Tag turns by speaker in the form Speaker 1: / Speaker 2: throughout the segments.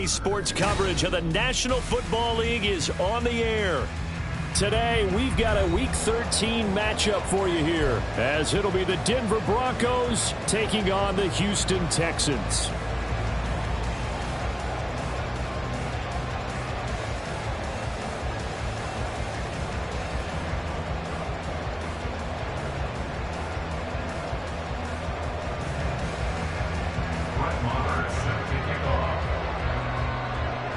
Speaker 1: Sports coverage of the National Football League is on the air. Today, we've got a Week 13 matchup for you here, as it'll be the Denver Broncos taking on the Houston Texans.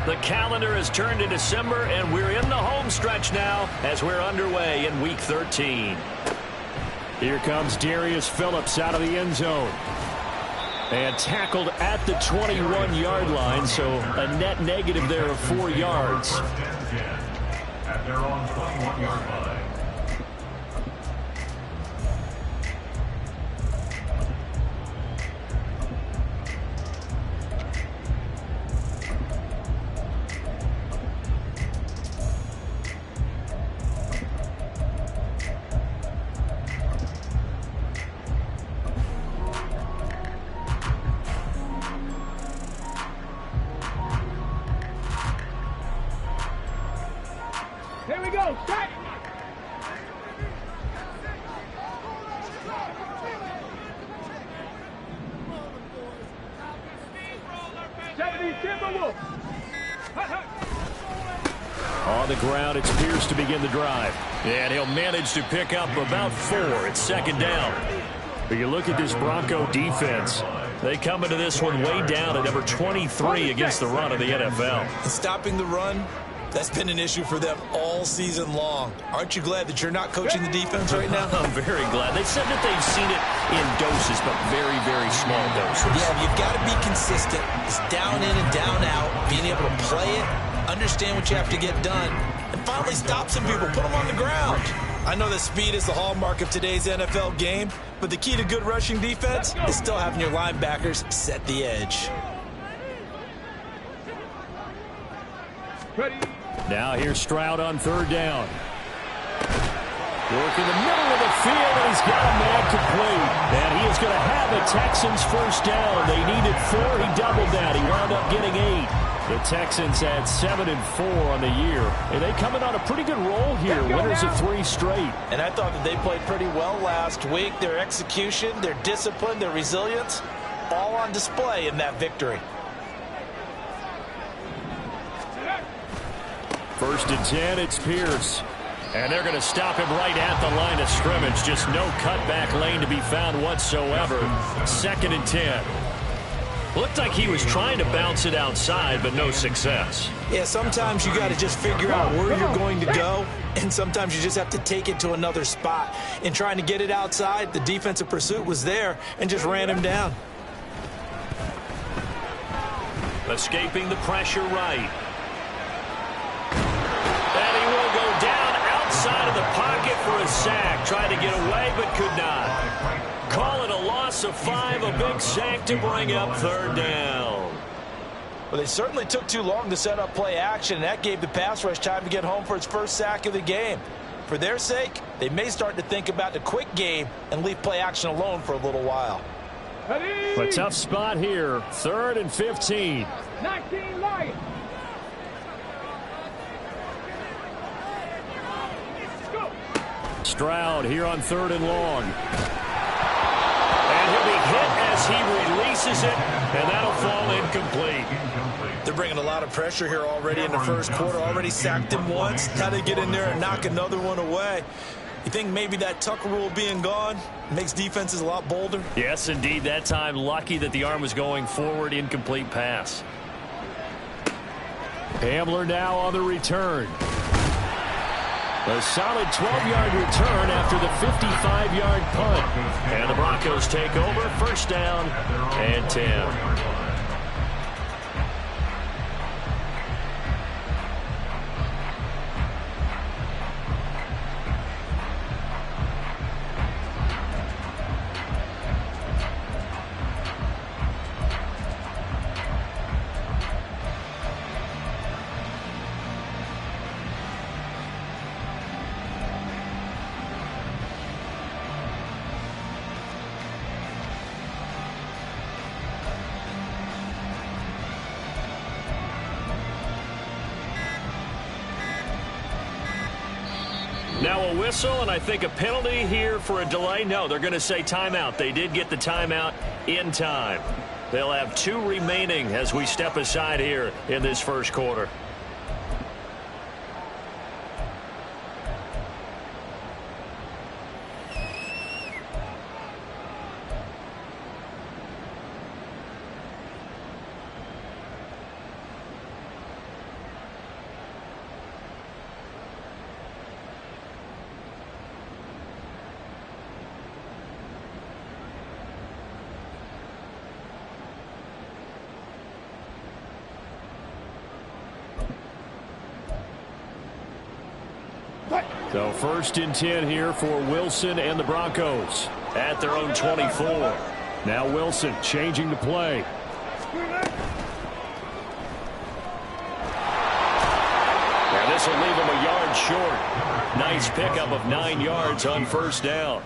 Speaker 1: The calendar has turned to December, and we're in the home stretch now as we're underway in Week 13. Here comes Darius Phillips out of the end zone. And tackled at the 21-yard line, so a net negative there of 4 yards.
Speaker 2: At their own 21-yard line.
Speaker 3: Here we go, set!
Speaker 1: On the ground, it's Pierce to begin the drive. And he'll manage to pick up about 4. It's second down. But you look at this Bronco defense. They come into this one way down at number 23 against the run of the NFL.
Speaker 4: Stopping the run, that's been an issue for them all season long. Aren't you glad that you're not coaching the defense right now?
Speaker 1: I'm very glad. They said that they've seen it in doses, but very, very small doses.
Speaker 4: Yeah, you've got to be consistent. It's down in and down out, being able to play it, understand what you have to get done, and finally stop some people, put them on the ground. I know that speed is the hallmark of today's NFL game, but the key to good rushing defense is still having your linebackers set the edge.
Speaker 3: Ready?
Speaker 1: Now here's Stroud on third down. Work in the middle of the field, and he's got a man complete. And he is going to have the Texans first down. They needed 4. He doubled that. He wound up getting 8. The Texans had 7 and 4 on the year. And they come in on a pretty good roll here. Winners of 3 straight.
Speaker 4: And I thought that they played pretty well last week. Their execution, their discipline, their resilience, all on display in that victory.
Speaker 1: First and 10, it's Pierce. And they're going to stop him right at the line of scrimmage. Just no cutback lane to be found whatsoever. Second and 10. Looked like he was trying to bounce it outside, but no success.
Speaker 4: Yeah, sometimes you got to just figure out where you're going to go, and sometimes you just have to take it to another spot. In trying to get it outside, the defensive pursuit was there and just ran him down.
Speaker 1: Escaping the pressure right. And he will go down outside of the pocket for a sack. Tried to get away, but could not. Call it a loss of 5, a big sack to bring up third down.
Speaker 4: Well, they certainly took too long to set up play action, and that gave the pass rush time to get home for its first sack of the game. For their sake, they may start to think about the quick game and leave play action alone for a little while.
Speaker 1: A tough spot here. 3rd and 15.
Speaker 3: 19 Lions.
Speaker 1: Stroud here on 3rd and long. And he'll be hit as he releases it, and that'll fall incomplete.
Speaker 4: They're bringing a lot of pressure here already in the first quarter. Already sacked him once. Now they get in there and knock another one away. You think maybe that tuck rule being gone makes defenses a lot bolder?
Speaker 1: Yes, indeed. That time, lucky that the arm was going forward. Incomplete pass. Hamler now on the return. A solid 12-yard return after the 55-yard punt. And the Broncos take over. First down and 10. Now a whistle, and I think a penalty here for a delay. No, they're going to say timeout. They did get the timeout in time. They'll have 2 remaining as we step aside here in this first quarter. So 1st and 10 here for Wilson and the Broncos at their own 24. Now Wilson changing the play. And this will leave him a yard short. Nice pickup of 9 yards on 1st down.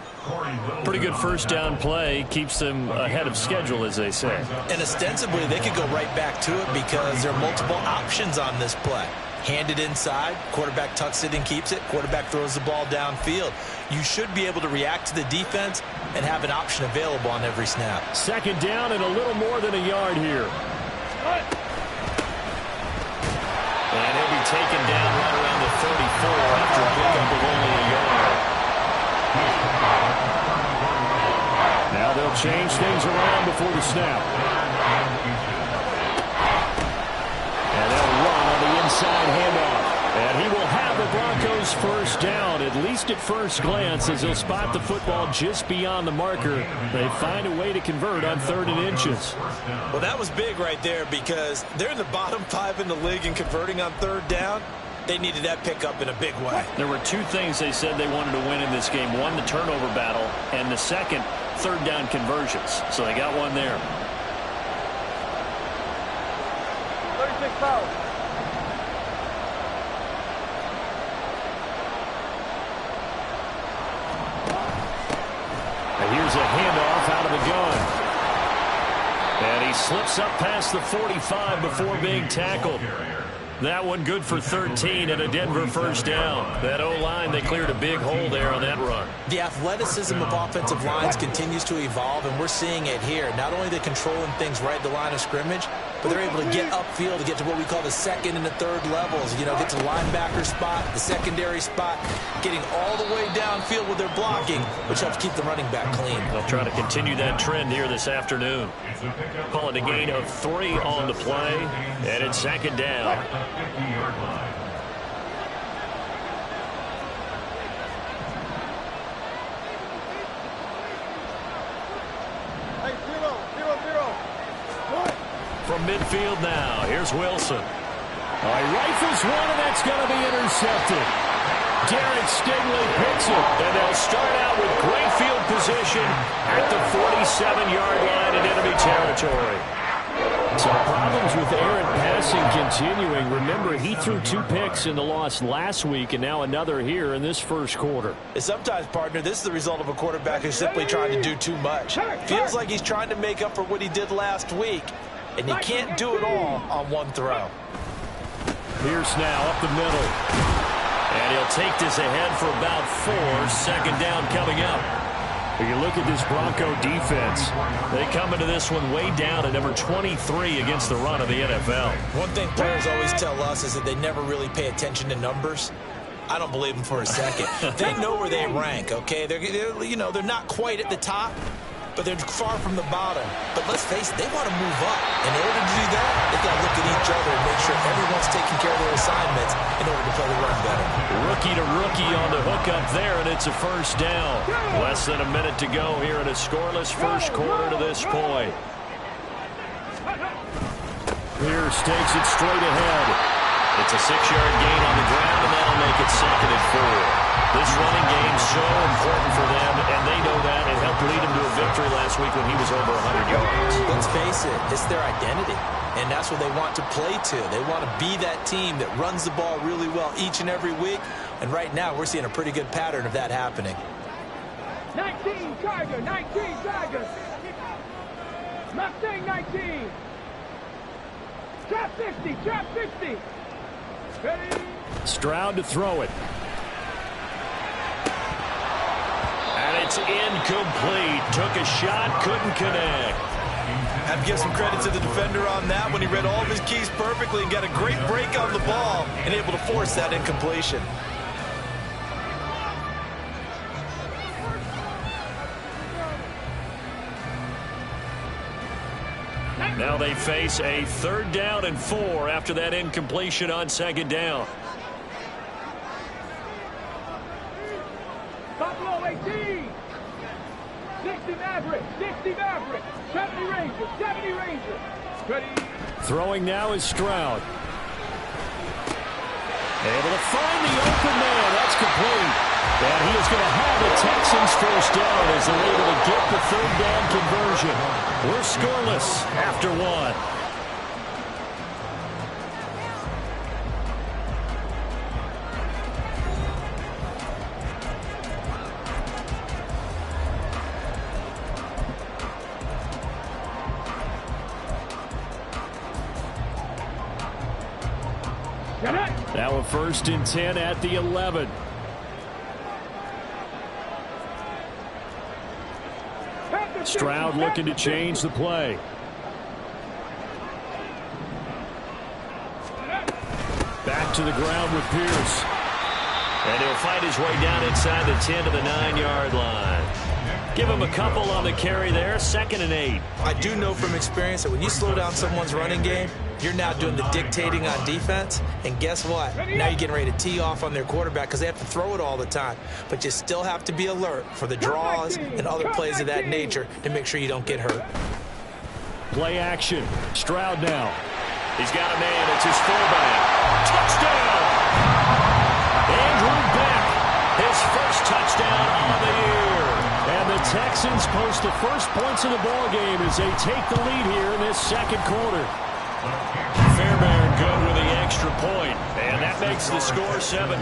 Speaker 1: Pretty good 1st down play. Keeps them ahead of schedule, as they say.
Speaker 4: And ostensibly, they could go right back to it because there are multiple options on this play. Handed inside, quarterback tucks it and keeps it, quarterback throws the ball downfield. You should be able to react to the defense and have an option available on every snap.
Speaker 1: 2nd down and a little more than a yard here. And he'll be taken down right around the 34 after a pickup of only a yard. Now they'll change things around before the snap. And they'll run on the inside handoff. And he will have the Broncos 1st down, at least at first glance, as he'll spot the football just beyond the marker. They find a way to convert on 3rd and inches.
Speaker 4: Well, that was big right there because they're in the bottom 5 in the league in converting on 3rd down. They needed that pickup in a big way.
Speaker 1: There were 2 things they said they wanted to win in this game. One, the turnover battle, and the second, 3rd down conversions. So they got one there.
Speaker 3: 36 fouls.
Speaker 1: And here's a handoff out of the gun. And he slips up past the 45 before being tackled. That one good for 13 and a Denver 1st down. That O-line, they cleared a big hole there on that run.
Speaker 4: The athleticism of offensive lines continues to evolve, and we're seeing it here. Not only are they controlling things right at the line of scrimmage, but they're able to get upfield to get to what we call the 2nd and the 3rd levels. You know, get to the linebacker spot, the secondary spot, getting all the way downfield with their blocking, which helps keep the running back clean.
Speaker 1: They'll try to continue that trend here this afternoon. Call it a gain of 3 on the play, and it's 2nd down.
Speaker 2: 50-yard line.
Speaker 1: From midfield now, here's Wilson. He rifles one, and that's going to be intercepted. Derek Stingley picks it, and they'll start out with great field position at the 47-yard line in enemy territory. So problems with Aaron passing continuing. Remember, he threw 2 picks in the loss last week, and now another here in this first quarter.
Speaker 4: Sometimes, partner, this is the result of a quarterback who's simply trying to do too much. Feels like he's trying to make up for what he did last week, and you can't do it all on one throw.
Speaker 1: Pierce now up the middle. And he'll take this ahead for about 4. 2nd down coming up. When you look at this Bronco defense, they come into this one way down at number 23 against the run of the NFL.
Speaker 4: One thing players always tell us is that they never really pay attention to numbers. I don't believe them for a second. They know where they rank, okay? They're not quite at the top, but they're far from the bottom. But let's face it, they want to move up. In order to do that, they've got to look at each other and make sure everyone's taking care of their assignments in order to play the run better.
Speaker 1: Rookie to rookie on the hook up there, and it's a 1st down. Less than a minute to go here in a scoreless first quarter to this point. Pierce takes it straight ahead. It's a 6-yard gain on the ground, and that'll make it 2nd and 4. This running game so important for them, and they know that. It helped lead them to a victory last week when he was over 100 yards.
Speaker 4: Let's face it, it's their identity, and that's what they want to play to. They want to be that team that runs the ball really well each and every week, and right now we're seeing a pretty good pattern of that happening.
Speaker 3: 19 Tiger, 19 Tiger. Mustang 19. Trap 50, trap 50. Ready?
Speaker 1: Stroud to throw it. It's incomplete. Took a shot, couldn't connect.
Speaker 4: I have to give some credit to the defender on that one. He read all of his keys perfectly and got a great break on the ball and able to force that incompletion.
Speaker 1: Now they face a 3rd down and 4 after that incompletion on 2nd down.
Speaker 3: Buffalo 18. 60 Maverick. 60 Maverick. 70 Rangers. 70 Rangers. Ready.
Speaker 1: Throwing now is Stroud. Able to find the open man. That's complete. And he is going to have the Texans first down as they're able to get the 3rd down conversion. We're scoreless after 1. Now a 1st and 10 at the 11. Stroud looking to change the play. Back to the ground with Pierce. And he'll fight his way down inside the 10 to the 9-yard line. Give him a couple on the carry there. 2nd and 8.
Speaker 4: I do know from experience that when you slow down someone's running game, you're now doing the dictating on defense. And guess what? Now you're getting ready to tee off on their quarterback because they have to throw it all the time. But you still have to be alert for the draws and other plays of that nature to make sure you don't get hurt.
Speaker 1: Play action. Stroud now. He's got a man. It's his fullback. Touchdown! Andrew Beck, his first touchdown on the year. And the Texans post the first points of the ball game as they take the lead here in this 2nd quarter. Fairbairn good with the extra point, and that makes the score 7-0.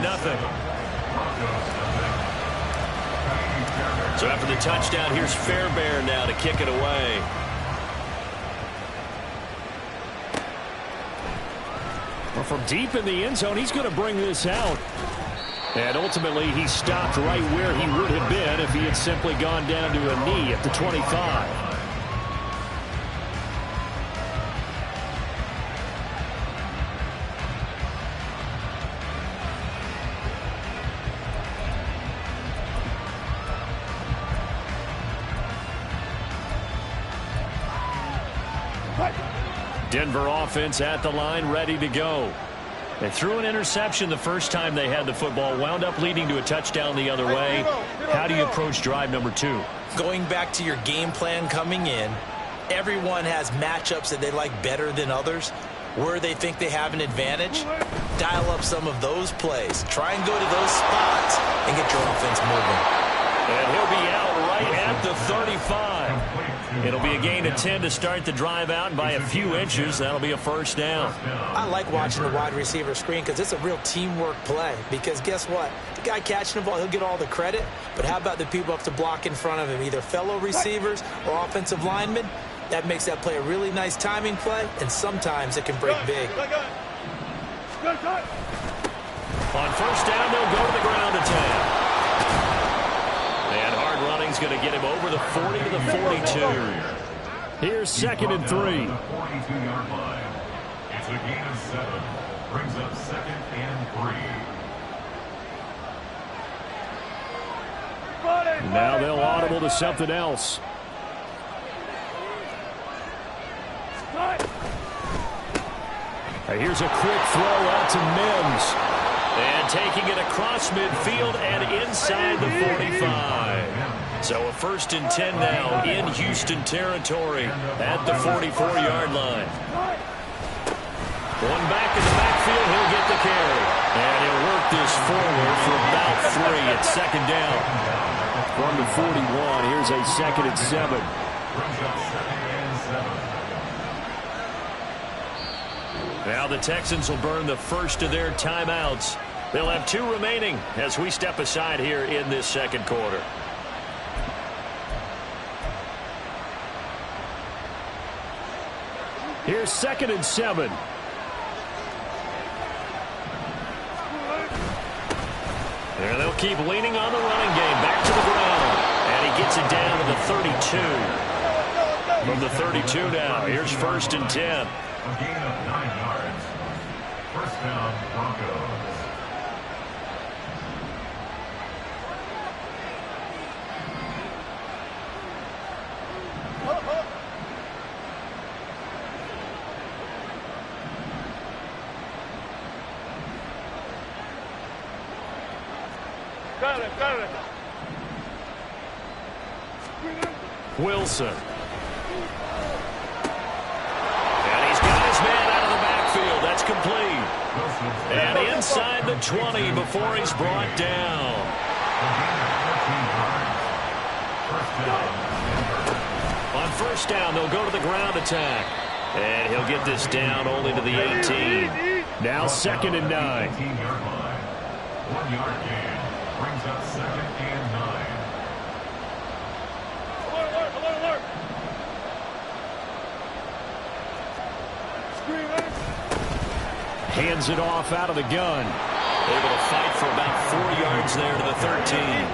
Speaker 1: So after the touchdown, here's Fairbairn now to kick it away. Well, from deep in the end zone, he's going to bring this out. And ultimately, he stopped right where he would have been if he had simply gone down to a knee at the 25. Denver offense at the line, ready to go. They threw an interception the first time they had the football, wound up leading to a touchdown the other way. How do you approach drive number 2?
Speaker 4: Going back to your game plan coming in, everyone has matchups that they like better than others. Where they think they have an advantage, dial up some of those plays. Try and go to those spots and get your offense moving.
Speaker 1: And he'll be out right at the 35. It'll be a gain of 10 to start the drive out, and by a few inches, that'll be a first down.
Speaker 4: I like watching the wide receiver screen because it's a real teamwork play. Because guess what? The guy catching the ball, he'll get all the credit. But how about the people up to block in front of him, either fellow receivers or offensive linemen? That makes that play a really nice timing play, and sometimes it can break big.
Speaker 1: On first down, they'll go to the ground attack. And hard running's going to get him over the 40 to the 42. Here's 2nd and 3.
Speaker 2: 42-yard line. It's a gain of 7. Brings up 2nd and 3.
Speaker 1: Now they'll audible to something else. Here's a quick throw out to Mims. And taking it across midfield and inside the 45. So a 1st and 10 now in Houston territory at the 44-yard line. One back in the backfield, he'll get the carry. And he'll work this forward for about 3 at 2nd down. From the 41, here's a 2nd and 7. Now the Texans will burn the first of their timeouts. They'll have 2 remaining as we step aside here in this 2nd quarter. Here's 2nd and 7. There they'll keep leaning on the running game. Back to the ground. And gets it down to the 32. From the 32 now, here's 1st and 10.
Speaker 2: A gain of 9 yards. First down, Broncos.
Speaker 1: Wilson. And he's got his man out of the backfield. That's complete. And inside the 20 before he's brought down. On first down, they'll go to the ground attack. And he'll get this down only to the 18. Now 2nd and 9.
Speaker 2: 1 yard gain brings up 2nd and 9.
Speaker 1: Hands it off out of the gun. Able to fight for about 4 yards there to the 13.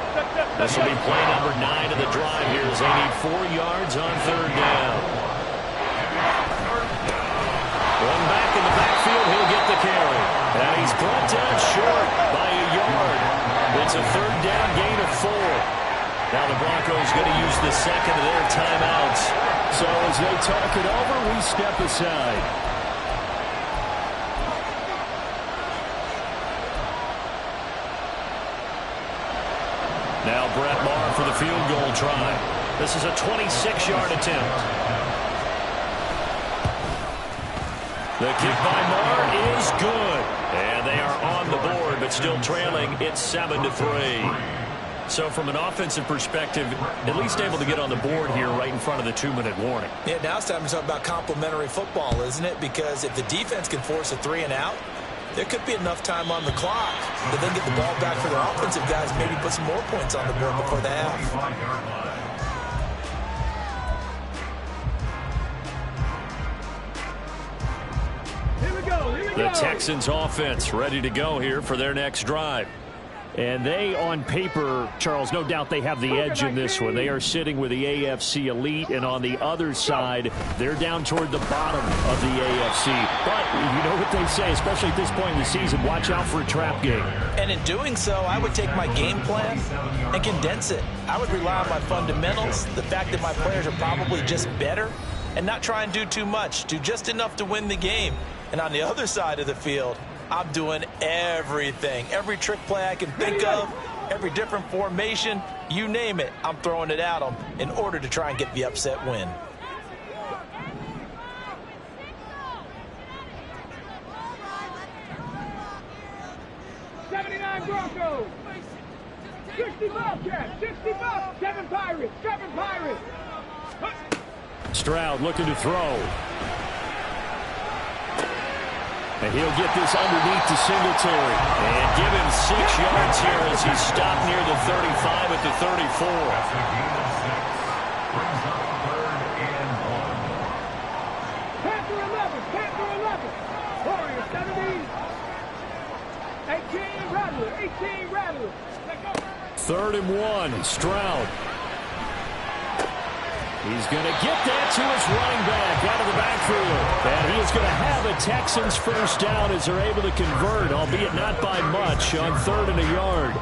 Speaker 1: This will be play number 9 of the drive here as they need 4 yards on 3rd down. One back in the backfield, he'll get the carry. And he's brought down short by a yard. It's a 3rd down gain of 4. Now the Broncos going to use the second of their timeouts. So as they talk it over, we step aside. Now Brett Maher for the field goal try. This is a 26-yard attempt. The kick by Maher is good. And they are on the board, but still trailing. It's 7-3. So from an offensive perspective, at least able to get on the board here right in front of the 2-minute warning.
Speaker 4: Yeah, now it's time to talk about complementary football, isn't it? Because if the defense can force a 3-and-out, there could be enough time on the clock to then get the ball back for their offensive guys, maybe put some more points on the board before the half.
Speaker 1: The Texans offense ready to go here for their next drive. And they, on paper, Charles, no doubt they have the edge in this one. They are sitting with the AFC elite, and on the other side, they're down toward the bottom of the AFC. But you know what they say, especially at this point in the season, watch out for a trap game.
Speaker 4: And in doing so, I would take my game plan and condense it. I would rely on my fundamentals, the fact that my players are probably just better, and not try and do too much, do just enough to win the game. And on the other side of the field, I'm doing everything. Every trick play I can think of, every different formation, you name it, I'm throwing it at them in order to try and get the upset win.
Speaker 3: Broncos, 60 Bobcats, 60 Bobcats, 7 Pirates, 7 Pirates.
Speaker 1: Stroud looking to throw. And he'll get this underneath to Singletary. And give him 6 yards here as he's stopped near the 35 at the 34.
Speaker 2: That's a gain of 6. Brings up 3rd and 1.
Speaker 3: Panther 11, Panther 11. Warriors 70. 18 Rattler, 18 Rattler.
Speaker 1: 3rd and 1, Stroud. He's going to get that to his running back out of the backfield. And he is going to have a Texans first down as they're able to convert, albeit not by much, on 3rd and a yard.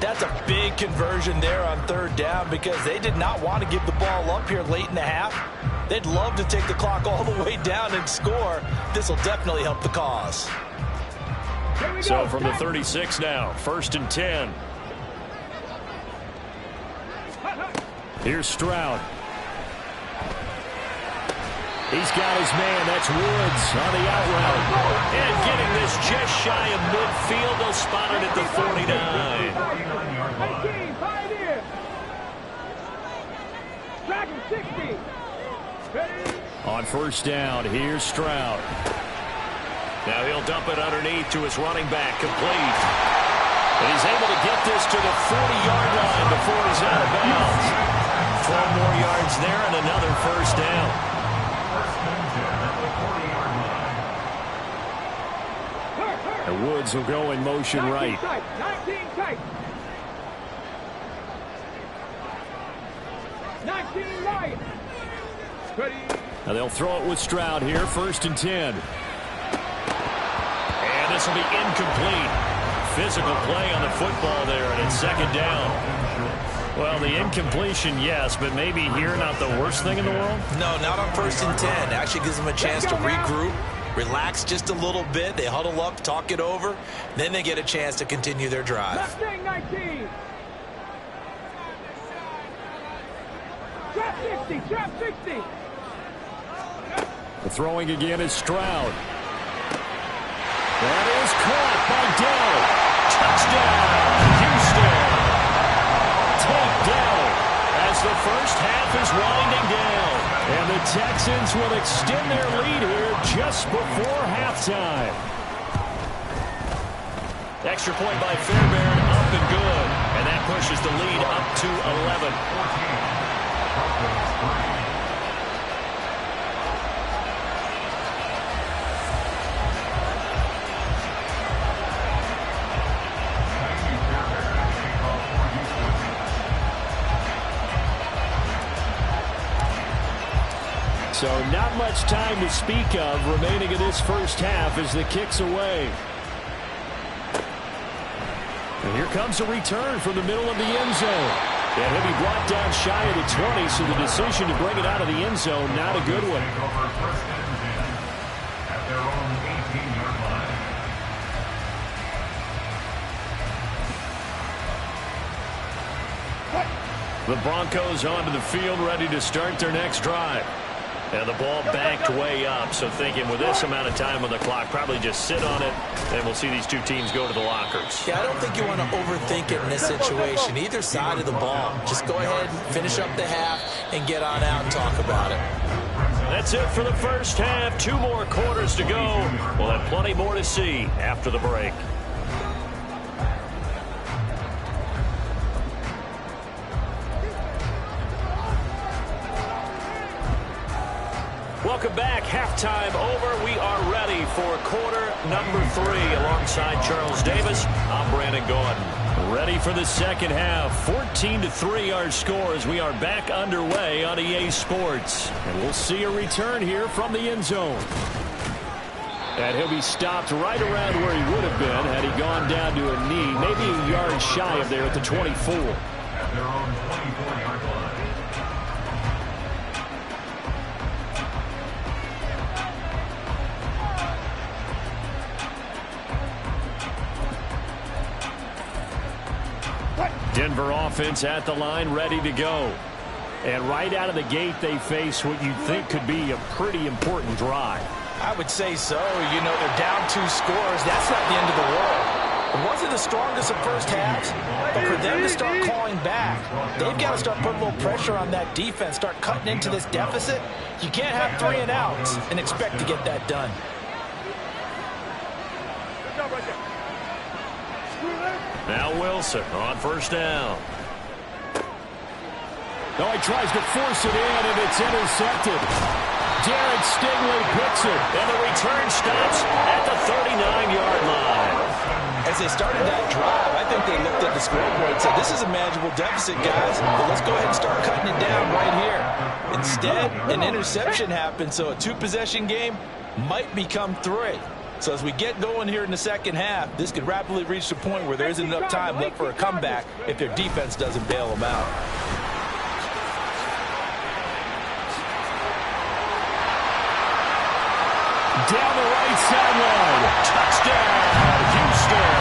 Speaker 4: That's a big conversion there on 3rd down because they did not want to give the ball up here late in the half. They'd love to take the clock all the way down and score. This will definitely help the cause.
Speaker 1: So from the 36 now, 1st and 10. Here's Stroud. He's got his man. That's Woods on the out route. And getting this just shy of midfield. They'll spot it at the 49.
Speaker 3: 18, Pioneer. Dragon 60.
Speaker 1: On first down, here's Stroud. Now he'll dump it underneath to his running back, complete. And he's able to get this to the 40-yard line before he's out of bounds. 12 more yards there and another first down. And Woods will go in motion right.
Speaker 3: 19 tight. 19 Lions. Ready.
Speaker 1: Now they'll throw it with Stroud here, 1st and 10. And this will be incomplete. Physical play on the football there, and it's 2nd down. Well, the incompletion, yes, but maybe here not the worst thing in the world?
Speaker 4: No, not on 1st and 10. Actually gives them a chance to regroup, relax just a little bit. They huddle up, talk it over. Then they get a chance to continue their drive.
Speaker 3: Mustang 19. Trap 60, trap 60.
Speaker 1: The throwing again is Stroud. That is caught by Dell. Touchdown, Houston. Takedown as the first half is winding down. And the Texans will extend their lead here just before halftime. Extra point by Fairbairn, up and good. And that pushes the lead up to 11. So not much time to speak of remaining in this first half as the kick's away. And here comes a return from the middle of the end zone. And he'll be brought down shy of the 20, so the decision to bring it out of the end zone, not a good one.
Speaker 2: At their own 18-yard line.
Speaker 1: The Broncos onto the field, ready to start their next drive. And the ball backed way up, so thinking with this amount of time on the clock, probably just sit on it, and we'll see these two teams go to the lockers.
Speaker 4: Yeah, I don't think you want to overthink it in this situation. Either side of the ball. Just go ahead, finish up the half, and get on out and talk about it.
Speaker 1: That's it for the first half. 2 more quarters to go. We'll have plenty more to see after the break. Welcome back. Halftime over. We are ready for quarter number 3. Alongside Charles Davis, I'm Brandon Gaudin. Ready for the second half. 14-3 our score as we are back underway on EA Sports. And we'll see a return here from the end zone. And he'll be stopped right around where he would have been had he gone down to a knee, maybe a yard shy of there at the 24.
Speaker 2: At their own 24-yard line.
Speaker 1: Denver offense at the line, ready to go. And right out of the gate, they face what you'd think could be a pretty important drive.
Speaker 4: I would say so. You know, they're down 2 scores. That's not the end of the world. It wasn't the strongest of first halves, but for them to start calling back, they've got to start putting a little pressure on that defense, start cutting into this deficit. You can't have 3 and outs and expect to get that done.
Speaker 1: Now Wilson on first down. No, he tries to force it in, and it's intercepted. Derek Stingley picks it, and the return stops at the 39-yard line.
Speaker 4: As they started that drive, I think they looked at the scoreboard and said, this is a manageable deficit, guys, but let's go ahead and start cutting it down right here. Instead, an interception happened, so a 2-possession game might become 3. So as we get going here in the second half, this could rapidly reach the point where there isn't enough time left for a comeback if their defense doesn't bail them out.
Speaker 1: Down the right sideline. Touchdown, Houston.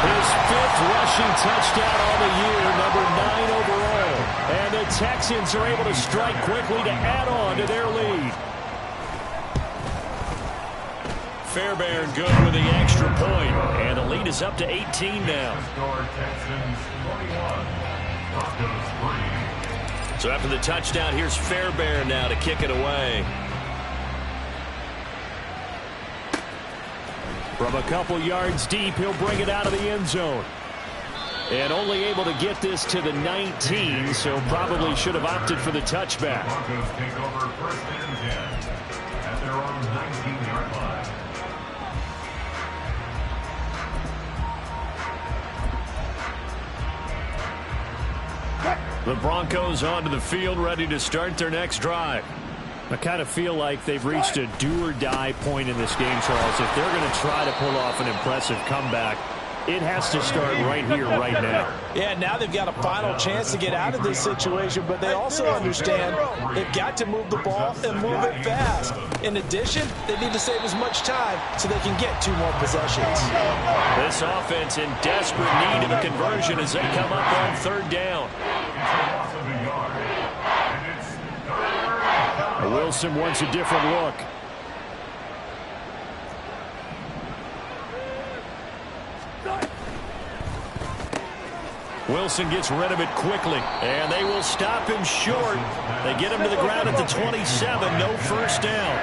Speaker 1: His 5th rushing touchdown on the year, number 9 overall. And the Texans are able to strike quickly to add on to their lead. Fairbairn good with the extra point, and the lead is up to 18 now.
Speaker 2: Texans 21, Broncos 3.
Speaker 1: So after the touchdown, here's Fairbairn now to kick it away. From a couple yards deep, he'll bring it out of the end zone. And only able to get this to the 19, so probably should have opted for the touchback.
Speaker 2: Broncos take over 1st and 10 at their own 19-yard line.
Speaker 1: The Broncos onto the field, ready to start their next drive. I kind of feel like they've reached a do-or-die point in this game, Charles. If they're going to try to pull off an impressive comeback, it has to start right here, right now.
Speaker 4: Yeah, now they've got a final chance to get out of this situation, but they also understand they've got to move the ball and move it fast. In addition, they need to save as much time so they can get 2 more possessions.
Speaker 1: This offense in desperate need of a conversion as they come up on 3rd down. Wilson wants a different look. Wilson gets rid of it quickly, and they will stop him short. They get him to the ground at the 27, no first down.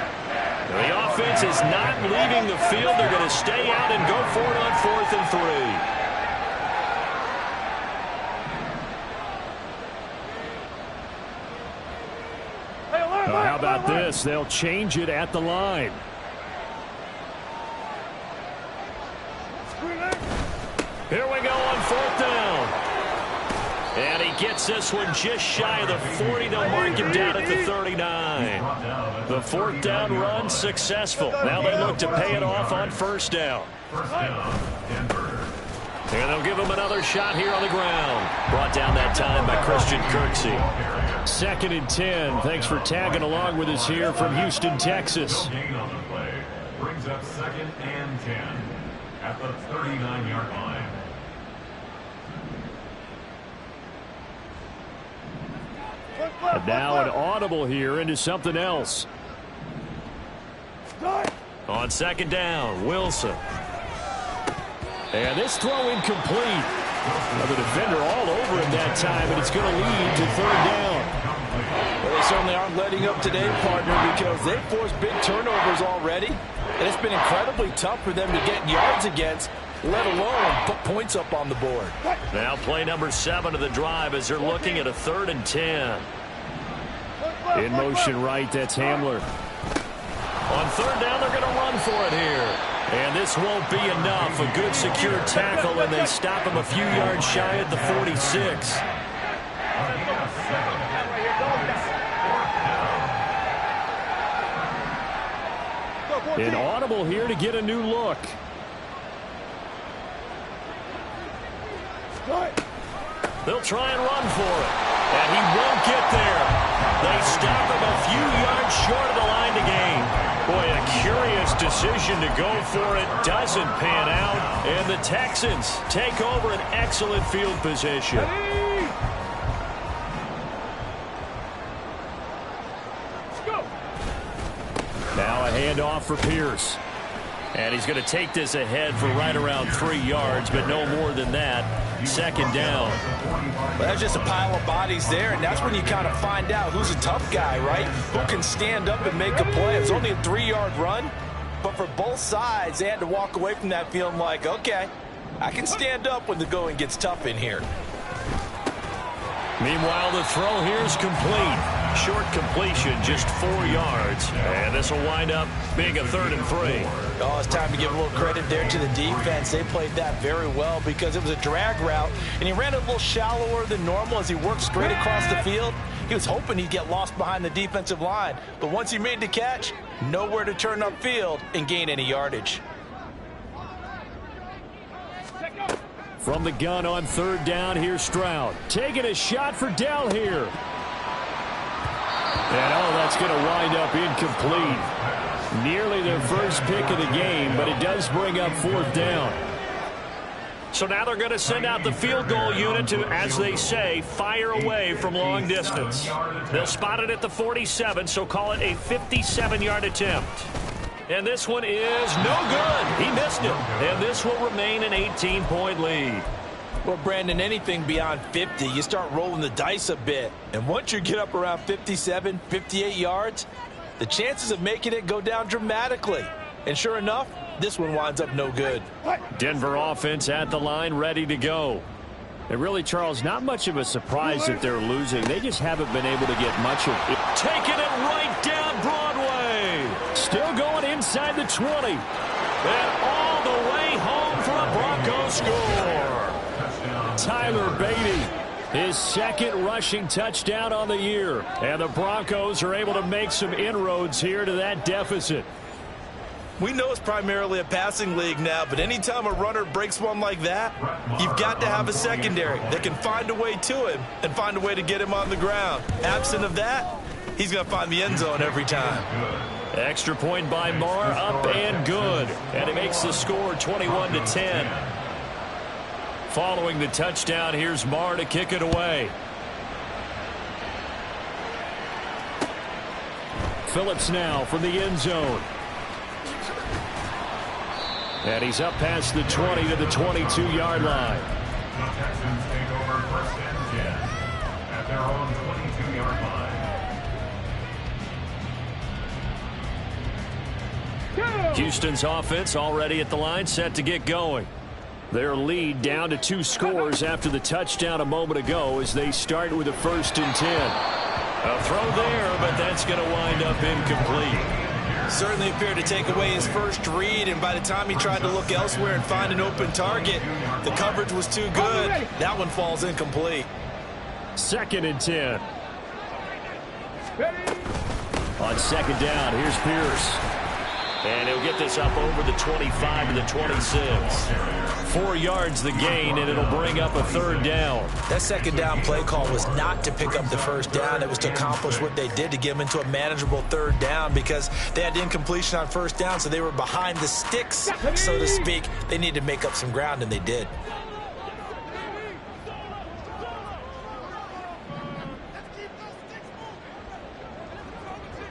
Speaker 1: The offense is not leaving the field. They're going to stay out and go for it on 4th and 3. How about this? They'll change it at the line. Here we go on 4th down. And he gets this one just shy of the 40. They'll mark him down at the 39. The 4th down run successful. Now they look to pay it off on 1st down. And they'll give him another shot here on the ground. Brought down that time by Christian Kirksey. 2nd and 10. Thanks for tagging along with us here from Houston, Texas.
Speaker 2: Brings up 2nd and 10 at the 39-yard line.
Speaker 1: And now an audible here into something else. On 2nd down, Wilson. And this throw incomplete. Well, the defender all over him that time, and it's going to lead to 3rd down.
Speaker 4: Well, they certainly aren't letting up today, partner, because they've forced big turnovers already, and it's been incredibly tough for them to get yards against, let alone put points up on the board.
Speaker 1: Now play number 7 of the drive as they're looking at a 3rd and 10. In motion right, that's Hamler. On 3rd down, they're going to run for it here. And this won't be enough. A good secure tackle, and they stop him a few yards shy at the 46. An audible here to get a new look. They'll try and run for it. And he won't get there. They stop him a few yards short of the line to gain. Boy, a curious decision to go for it. Doesn't pan out. And the Texans take over an excellent field position. Now a handoff for Pierce. And he's going to take this ahead for right around 3 yards, but no more than that. 2nd down.
Speaker 4: Well, that's just a pile of bodies there, and that's when you kind of find out who's a tough guy, right? Who can stand up and make a play. It was only a 3-yard run, but for both sides, they had to walk away from that feeling like, okay, I can stand up when the going gets tough in here.
Speaker 1: Meanwhile, the throw here is complete. Short completion, just 4 yards. And this will wind up being a 3rd and 3.
Speaker 4: Oh, it's time to give a little credit there to the defense. They played that very well because it was a drag route, and he ran a little shallower than normal as he worked straight across the field. He was hoping he'd get lost behind the defensive line, but once he made the catch, nowhere to turn upfield and gain any yardage.
Speaker 1: From the gun on 3rd down, here's Stroud. Taking a shot for Dell here. And, oh, that's going to wind up incomplete. Nearly their first pick of the game, but it does bring up 4th down. So now they're going to send out the field goal unit to, as they say, fire away from long distance. They'll spot it at the 47, so call it a 57-yard attempt. And this one is no good. He missed it. And this will remain an 18-point lead.
Speaker 4: Well, Brandon, anything beyond 50, you start rolling the dice a bit. And once you get up around 57, 58 yards, the chances of making it go down dramatically. And sure enough, this one winds up no good.
Speaker 1: Denver offense at the line, ready to go. And really, Charles, not much of a surprise that they're losing. They just haven't been able to get much of it. Taking it right down Broadway. Still going inside the 20. And all the way home for a Broncos score. Tyler Beatty His second rushing touchdown on the year. And the Broncos are able to make some inroads here to that deficit.
Speaker 4: We know it's primarily a passing league now, but anytime a runner breaks one like that, you've got to have a secondary that can find a way to him and find a way to get him on the ground. Absent of that, he's going to find the end zone every time.
Speaker 1: Extra point by Marr, up and good. And it makes the score 21-10. Following the touchdown, here's Marr to kick it away. Phillips now from the end zone. And he's up past the 20 to the 22-yard line.
Speaker 2: The Texans take over first and 10 at their own 22-yard line.
Speaker 1: Houston's offense already at the line, set to get going. Their lead down to 2 scores after the touchdown a moment ago as they start with a 1st and 10. A throw there, but that's going to wind up incomplete.
Speaker 4: Certainly appeared to take away his first read, and by the time he tried to look elsewhere and find an open target, the coverage was too good. That one falls incomplete.
Speaker 1: 2nd and 10. On 2nd down, here's Pierce. And he'll get this up over the 25 to the 26. 4 yards the gain, and it'll bring up a 3rd down.
Speaker 4: That 2nd down play call was not to pick up the 1st down. It was to accomplish what they did to get them into a manageable 3rd down because they had incompletion on 1st down, so they were behind the sticks, so to speak. They needed to make up some ground, and they did.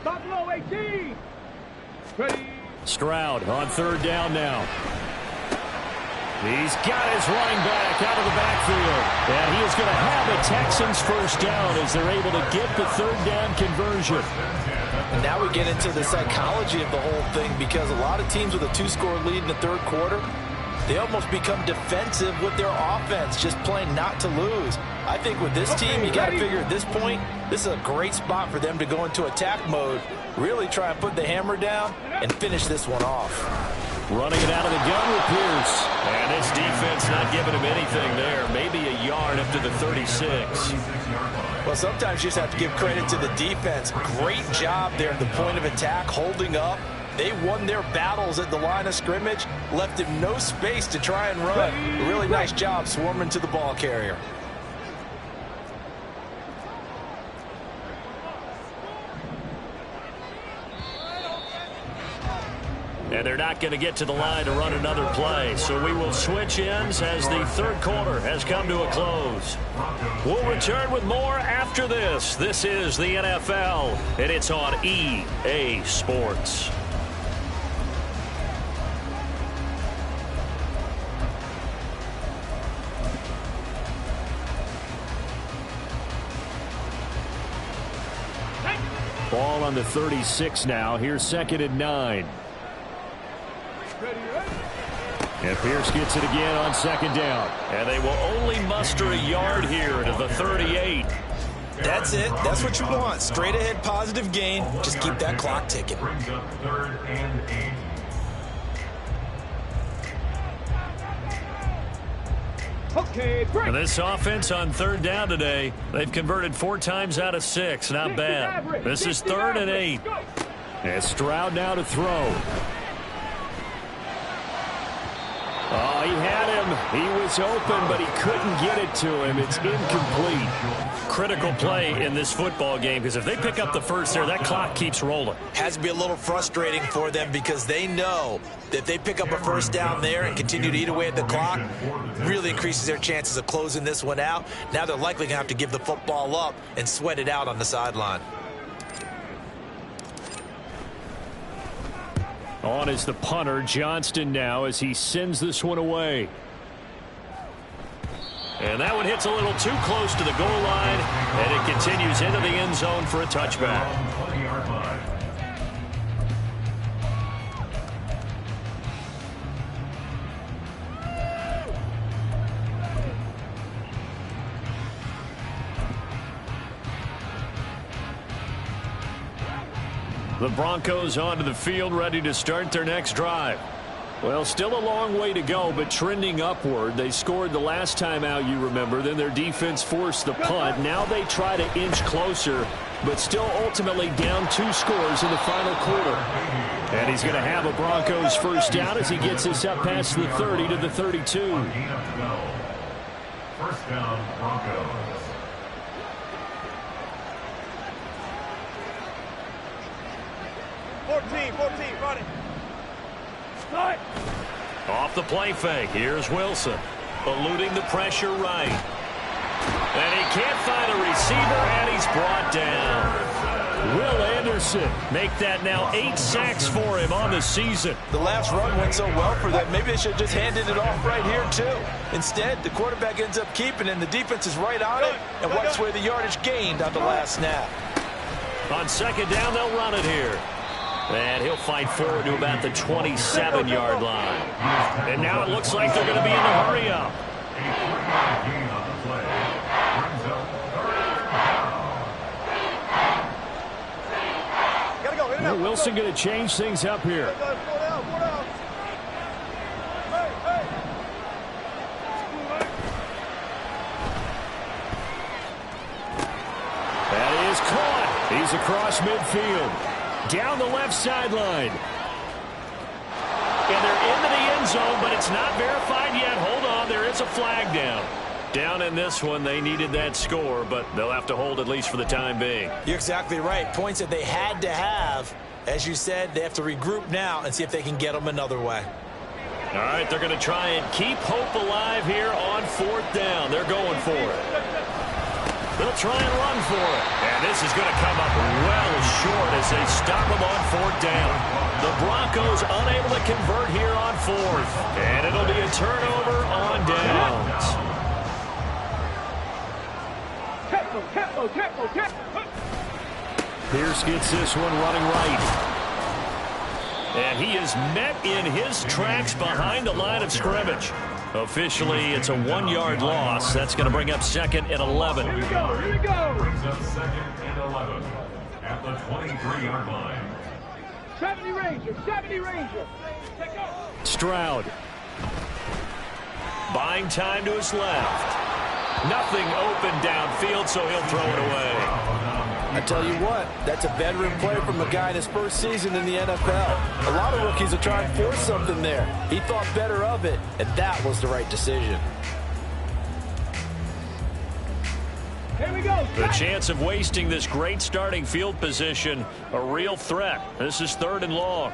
Speaker 3: Buffalo 18. Ready.
Speaker 1: Stroud on 3rd down now. He's got his running back out of the backfield. And he is going to have the Texans 1st down as they're able to get the 3rd down conversion.
Speaker 4: And now we get into the psychology of the whole thing because a lot of teams with a 2-score lead in the 3rd quarter, they almost become defensive with their offense, just playing not to lose. I think with this team, you got to figure at this point, this is a great spot for them to go into attack mode, really try and put the hammer down and finish this one off.
Speaker 1: Running it out of the gun with Pierce. And this defense not giving him anything there. Maybe a yard up to the 36.
Speaker 4: Well, sometimes you just have to give credit to the defense. Great job there at the point of attack, holding up. They won their battles at the line of scrimmage, left him no space to try and run. A really nice job swarming to the ball carrier.
Speaker 1: And they're not going to get to the line to run another play. So we will switch ends as the 3rd quarter has come to a close. We'll return with more after this. This is the NFL, and it's on EA Sports. Ball on the 36 now. Here's 2nd and 9. And Pierce gets it again on 2nd down. And they will only muster a yard here to the 38.
Speaker 4: That's it. That's what you want. Straight ahead positive gain. Just keep that clock ticking.
Speaker 2: Brings up 3rd and 8.
Speaker 3: Okay, break.
Speaker 1: And this offense on 3rd down today, they've converted 4 times out of 6. Not bad. This is 3rd and 8. And Stroud now to throw. Oh, he had him. He was open, but he couldn't get it to him. It's incomplete. Critical play in this football game because if they pick up the 1st there, that clock keeps rolling.
Speaker 4: Has to be a little frustrating for them because they know that if they pick up a 1st down there and continue to eat away at the clock, really increases their chances of closing this one out. Now they're likely going to have to give the football up and sweat it out on the sideline.
Speaker 1: On is the punter, Johnston now, as he sends this one away. And that one hits a little too close to the goal line, and it continues into the end zone for a touchback.
Speaker 2: 20-yard line.
Speaker 1: The Broncos onto the field, ready to start their next drive. Well, still a long way to go, but trending upward. They scored the last time out, you remember. Then their defense forced the punt. Now they try to inch closer, but still ultimately down 2 scores in the final quarter. And he's going to have a Broncos first down as he gets this up past the 30 to the 32.
Speaker 2: First down, Broncos.
Speaker 3: Run it.
Speaker 1: Off the play fake. Here's Wilson. Eluding the pressure right. And he can't find a receiver, and he's brought down. Will Anderson make that now 8 sacks for him on the season.
Speaker 4: The last run went so well for them. Maybe they should have just handed it off right here, too. Instead, the quarterback ends up keeping it, and the defense is right on it and wipes away the yardage gained on the last snap.
Speaker 1: On second down, they'll run it here. And he'll fight forward to about the 27-yard line. And now it looks like they're going to be in the hurry-up. Well, Wilson going to change things up here. That is caught. He's across midfield. Down the left sideline. And they're into the end zone, but it's not verified yet. Hold on, there is a flag down. Down in this one, they needed that score, but they'll have to hold at least for the time being.
Speaker 4: You're exactly right. Points that they had to have. As you said, they have to regroup now and see if they can get them another way.
Speaker 1: All right, they're going to try and keep hope alive here on 4th down. They're going for it. They'll try and run for it. And this is going to come up well short as they stop them on 4th down. The Broncos unable to convert here on 4th. And it'll be a turnover on downs.
Speaker 3: Tempo.
Speaker 1: Pierce gets this one running right. And he is met in his tracks behind the line of scrimmage. Officially, it's a 1-yard loss. That's going to bring up 2nd and 11.
Speaker 3: Here we go.
Speaker 2: Brings up 2nd and 11 at the 23-yard line.
Speaker 3: 70 Ranger.
Speaker 1: Stroud. Buying time to his left. Nothing open downfield, so he'll throw it away.
Speaker 5: I tell you what, that's a veteran play from a guy in his first season in the NFL. A lot of rookies will try and force something there. He thought better of it, and that was the right decision.
Speaker 3: Here we go.
Speaker 1: The chance of wasting this great starting field position, a real threat. This is 3rd and long.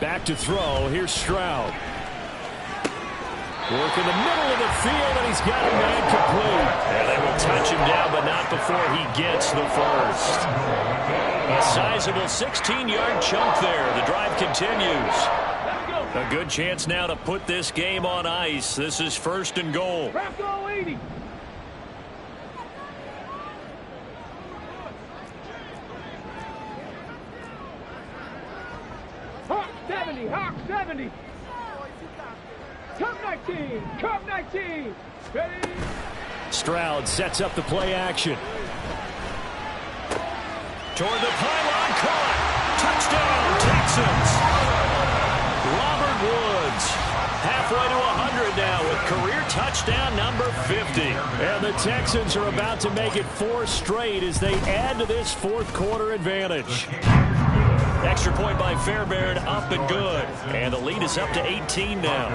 Speaker 1: Back to throw. Here's Stroud. Work in the middle of the field, and he's got a man complete. And they will touch him down, but not before he gets the first. A sizable 16-yard chunk there. The drive continues. A good chance now to put this game on ice. This is 1st and goal.
Speaker 3: Bronco 80. Hawk 70. Cup 19. Ready.
Speaker 1: Stroud sets up the play action. Toward the pylon, caught. Touchdown, Texans. Robert Woods halfway to 100 now with career touchdown number 50. And the Texans are about to make it 4 straight as they add to this 4th quarter advantage. Extra point by Fairbairn, up and good. And the lead is up to 18 now.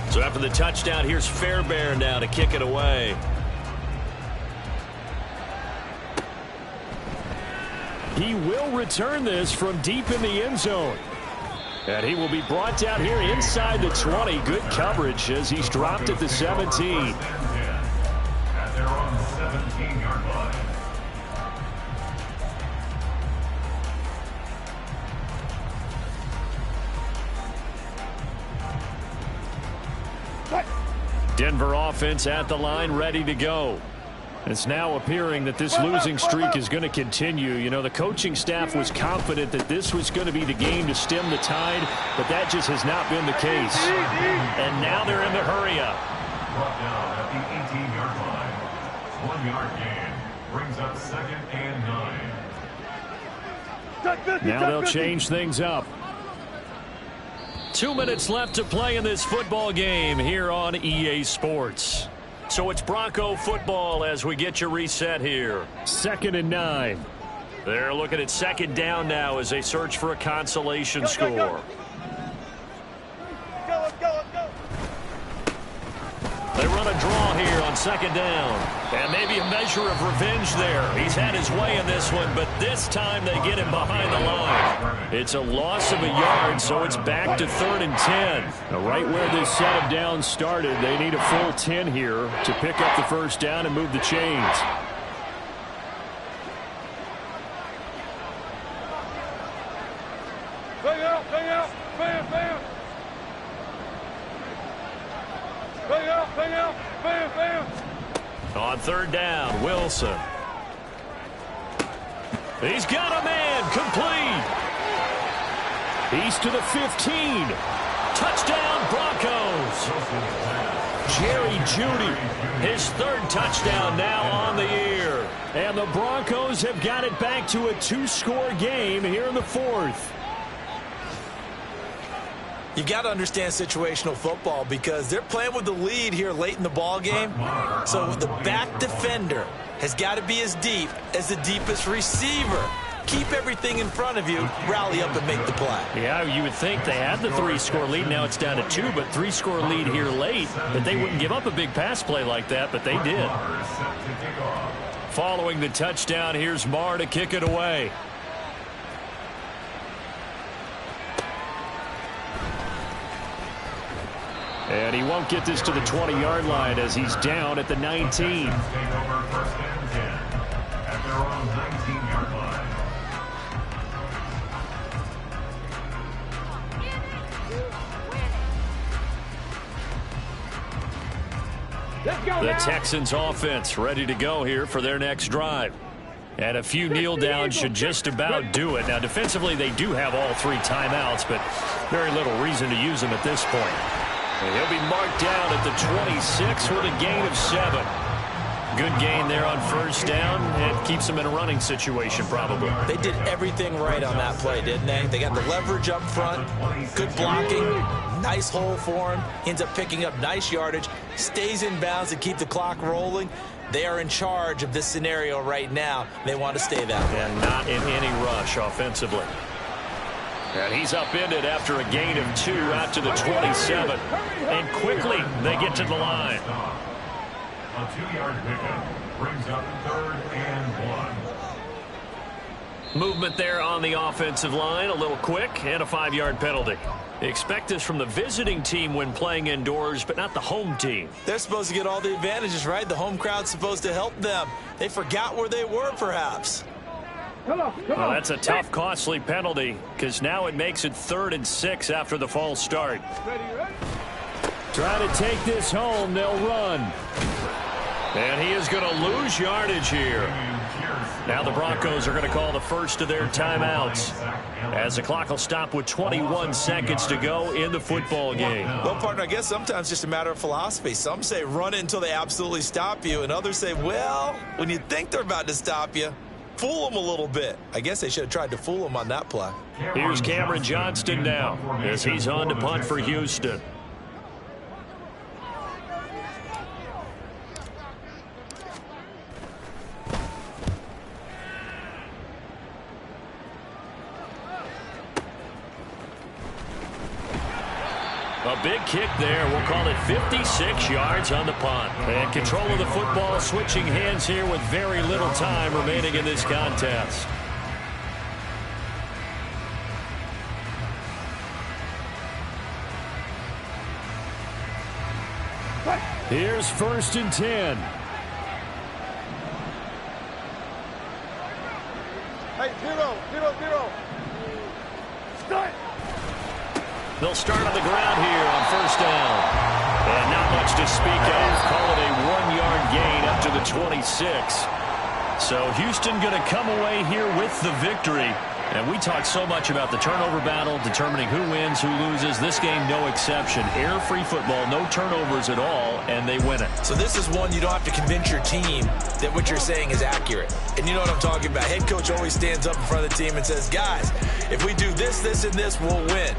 Speaker 1: So after the touchdown, here's Fairbairn now to kick it away. He will return this from deep in the end zone. And he will be brought down here inside the 20. Good coverage as he's dropped at the 17.
Speaker 2: At their own 17-yard line.
Speaker 1: Denver offense at the line, ready to go. It's now appearing that this losing streak is going to continue. You know, the coaching staff was confident that this was going to be the game to stem the tide, but that just has not been the case. And now they're in the hurry-up.
Speaker 2: Brought down at the 18-yard line. 1 yard gain brings up 2nd and 9.
Speaker 1: Now they'll change things up. 2 minutes left to play in this football game here on EA Sports. So it's Bronco football as we get your reset here. 2nd and 9. They're looking at 2nd down now as they search for a consolation score. They run a draw here on 2nd down. And maybe a measure of revenge there. He's had his way in this one, but this time they get him behind the line. It's a loss of a yard, so it's back to 3rd and 10. Now, right where this set of downs started, they need a full 10 here to pick up the 1st down and move the chains.
Speaker 3: Bang out, bang out, bam, bam. Bang out, bang out, bam, bam.
Speaker 1: On 3rd down, Wilson. He's got a man, complete. He's to the 15. Touchdown, Broncos. Jerry Jeudy, his 3rd touchdown now on the year. And the Broncos have got it back to a 2-score game here in the 4th.
Speaker 4: You've got to understand situational football because they're playing with the lead here late in the ball game. So the back defender has got to be as deep as the deepest receiver. Keep everything in front of you, rally up and make the play.
Speaker 1: Yeah, you would think they had the 3-score lead. Now it's down to 2, but 3-score lead here late, that they wouldn't give up a big pass play like that, but they did. Following the touchdown, here's Marr to kick it away. And he won't get this to the 20-yard line as he's down at the 19. The Texans offense ready to go here for their next drive. And a few kneel downs should just about do it. Now, defensively, they do have all 3 timeouts, but very little reason to use them at this point. And he'll be marked down at the 26 with a gain of 7. Good gain there on 1st down. It keeps them in a running situation, probably.
Speaker 4: They did everything right on that play, didn't they? They got the leverage up front, good blocking, nice hole for him. Ends up picking up nice yardage, stays in bounds to keep the clock rolling. They are in charge of this scenario right now. They want to stay that way.
Speaker 1: And not in any rush offensively. And he's upended after a gain of 2 out to the 27. And quickly they get to the line.
Speaker 2: A 2-yard pickup brings up 3rd and 1.
Speaker 1: Movement there on the offensive line, a little quick, and a 5-yard penalty. Expect this from the visiting team when playing indoors, but not the home team.
Speaker 4: They're supposed to get all the advantages, right? The home crowd's supposed to help them. They forgot where they were, perhaps.
Speaker 3: Well,
Speaker 1: that's a tough, costly penalty because now it makes it 3rd and 6 after the false start. Try to take this home. They'll run. And he is going to lose yardage here. Now the Broncos are going to call the first of their timeouts as the clock will stop with 21 seconds to go in the football game.
Speaker 4: Well, partner, I guess sometimes just a matter of philosophy. Some say run it until they absolutely stop you, and others say, well, when you think they're about to stop you, fool them a little bit. I guess they should have tried to fool them on that play.
Speaker 1: Here's Cameron Johnston now as he's on to punt for Houston. A big kick there. We'll call it 56 yards on the punt. And control of the football switching hands here with very little time remaining in this contest. Here's 1st and 10.
Speaker 3: Hey, 0-0-0. Start.
Speaker 1: They'll start on the ground here on 1st down. And not much to speak of. Call it a 1-yard gain up to the 26. So Houston going to come away here with the victory. And we talk so much about the turnover battle, determining who wins, who loses. This game, no exception. Air-free football, no turnovers at all, and they win it.
Speaker 4: So this is one you don't have to convince your team that what you're saying is accurate. And you know what I'm talking about. Head coach always stands up in front of the team and says, guys, if we do this, this, and this, we'll win.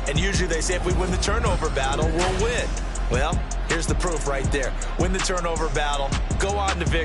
Speaker 4: And usually they say if we win the turnover battle, we'll win. Well, here's the proof right there. Win the turnover battle, go on to victory.